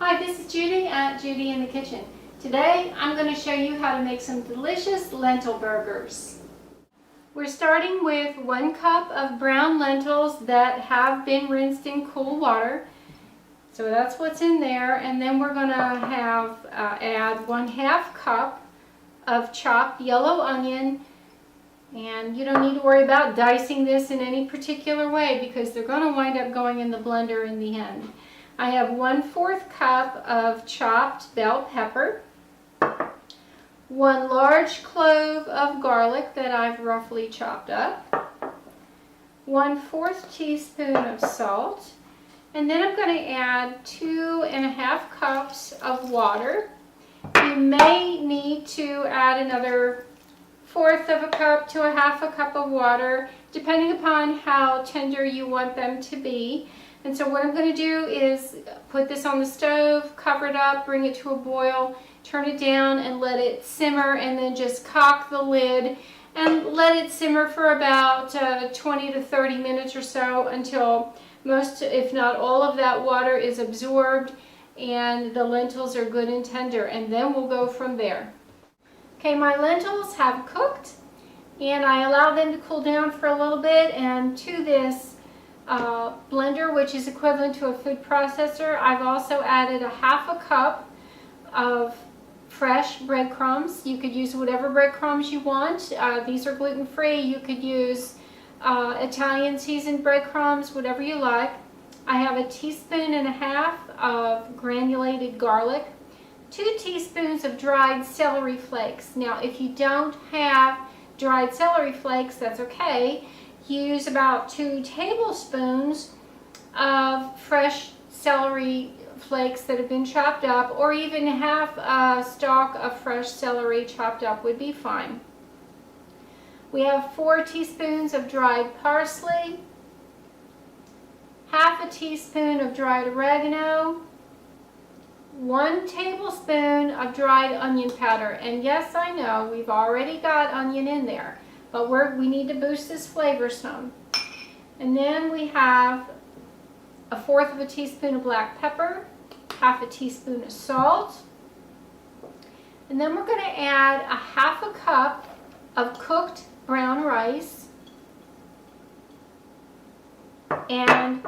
Hi, this is Judy at Judy in the Kitchen. Today I'm going to show you how to make some delicious lentil burgers. We're starting with 1 cup of brown lentils that have been rinsed in cool water. So that's what's in there, and then we're going to add 1/2 cup of chopped yellow onion. And you don't need to worry about dicing this in any particular way because they're going to wind up going in the blender in the end. I have 1/4 cup of chopped bell pepper, 1 large clove of garlic that I've roughly chopped up, 1/4 teaspoon of salt, and then I'm going to add 2½ cups of water. You may need to add another 1/4 of a cup to 1/2 cup of water, depending upon how tender you want them to be. And so what I'm going to do is put this on the stove, cover it up, bring it to a boil, turn it down and let it simmer, and then just cock the lid and let it simmer for about 20 to 30 minutes or so until most, if not all, of that water is absorbed and the lentils are good and tender, and then we'll go from there. Okay, my lentils have cooked and I allow them to cool down for a little bit, and to this blender, which is equivalent to a food processor, I've also added 1/2 cup of fresh breadcrumbs. You could use whatever breadcrumbs you want. These are gluten-free. You could use Italian seasoned breadcrumbs, whatever you like. I have 1.5 teaspoons of granulated garlic, 2 teaspoons of dried celery flakes. Now, if you don't have dried celery flakes, that's okay. Use about 2 tablespoons of fresh celery flakes that have been chopped up, or even 1/2 stalk of fresh celery chopped up would be fine. We have 4 teaspoons of dried parsley, 1/2 teaspoon of dried oregano, 1 tablespoon of dried onion powder. And yes, I know we've already got onion in there, but we need to boost this flavor some. And then we have 1/4 teaspoon of black pepper, 1/2 teaspoon of salt, and then we're going to add 1/2 cup of cooked brown rice and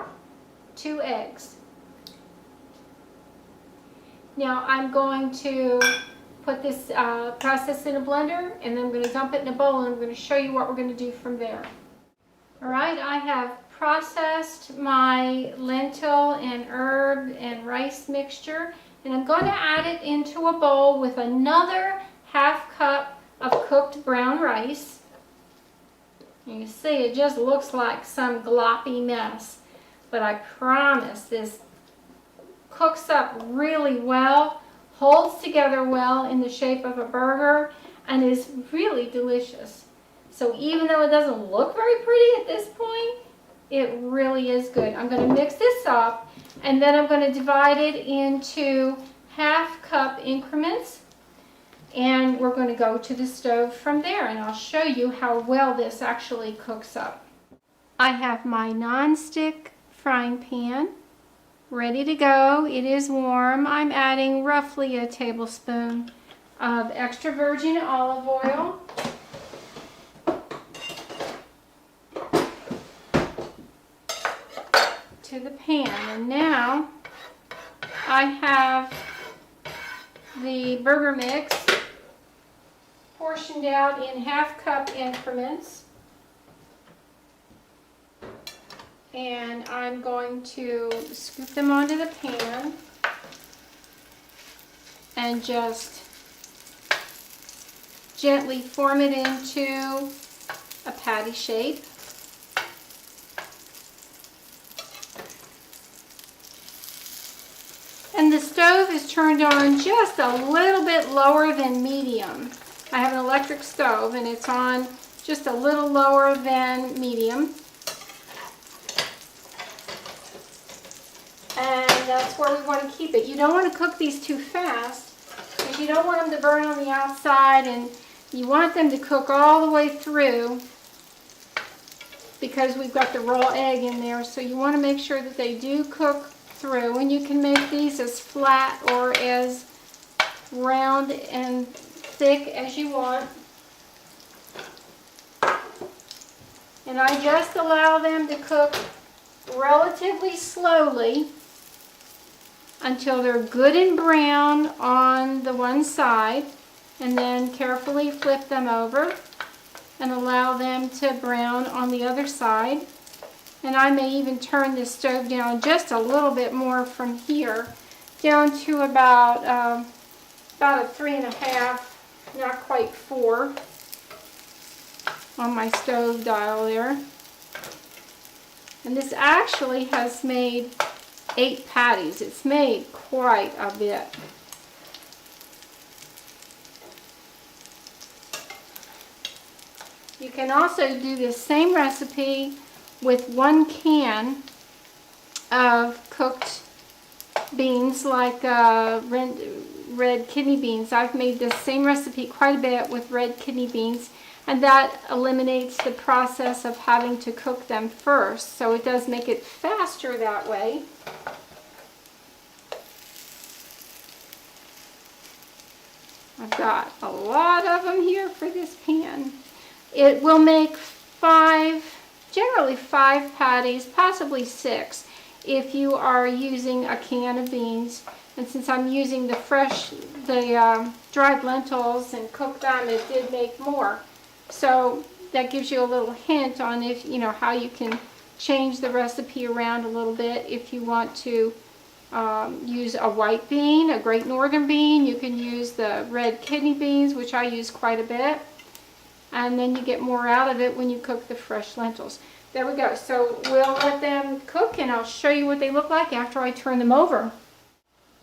2 eggs. Now I'm going to put this process in a blender, and then I'm going to dump it in a bowl, and I'm going to show you what we're going to do from there. Alright, I have processed my lentil and herb and rice mixture, and I'm going to add it into a bowl with another 1/2 cup of cooked brown rice. You can see it just looks like some gloppy mess, but I promise this cooks up really well, holds together well in the shape of a burger, and is really delicious. So even though it doesn't look very pretty at this point, it really is good. I'm going to mix this up, and then I'm going to divide it into 1/2 cup increments, and we're going to go to the stove from there, and I'll show you how well this actually cooks up. I have my non-stick frying pan ready to go. It is warm. I'm adding roughly 1 tablespoon of extra virgin olive oil. To the pan, and now I have the burger mix portioned out in 1/2 cup increments. And I'm going to scoop them onto the pan and just gently form it into a patty shape. And the stove is turned on just a little bit lower than medium. I have an electric stove, and it's on just a little lower than medium. And that's where we want to keep it. You don't want to cook these too fast because you don't want them to burn on the outside, and you want them to cook all the way through because we've got the raw egg in there. So you want to make sure that they do cook through, and you can make these as flat or as round and thick as you want. And I just allow them to cook relatively slowly until they're good and brown on the one side, and then carefully flip them over and allow them to brown on the other side. And I may even turn the stove down just a little bit more from here, down to about a 3.5, not quite 4 on my stove dial there. And this actually has made 8 patties. It's made quite a bit. You can also do this same recipe with 1 can of cooked beans, like red kidney beans. I've made this same recipe quite a bit with red kidney beans, and that eliminates the process of having to cook them first, so it does make it faster that way. I've got a lot of them here for this pan. It will make 5, generally 5 patties, possibly 6, if you are using a can of beans. And since I'm using the dried lentils and cook them, it did make more. So that gives you a little hint on if how you can change the recipe around a little bit. If you want to use a white bean, a Great Northern bean, you can use the red kidney beans, which I use quite a bit. And then you get more out of it when you cook the fresh lentils. There we go. So we'll let them cook, and I'll show you what they look like after I turn them over.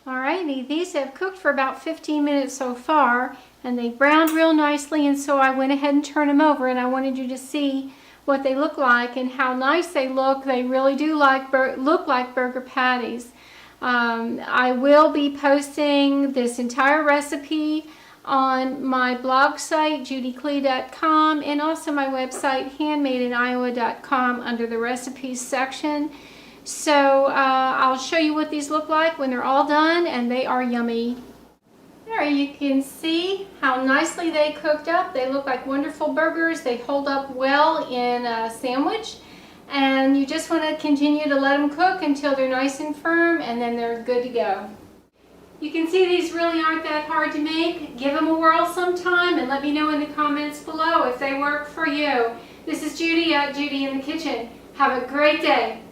Alrighty, these have cooked for about 15 minutes so far, and they browned real nicely, and so I went ahead and turned them over, and I wanted you to see what they look like and how nice they look. They really do look like burger patties. I will be posting this entire recipe on my blog site, judiclee.com, and also my website, handmadeinoiowa.com, under the recipes section. So I'll show you what these look like when they're all done, and they are yummy. There you can see how nicely they cooked up. They look like wonderful burgers. They hold up well in a sandwich, and you just want to continue to let them cook until they're nice and firm, and then they're good to go. You can see these really aren't that hard to make. Give them a whirl sometime and let me know in the comments below if they work for you. This is Judy at Judy in the Kitchen. Have a great day.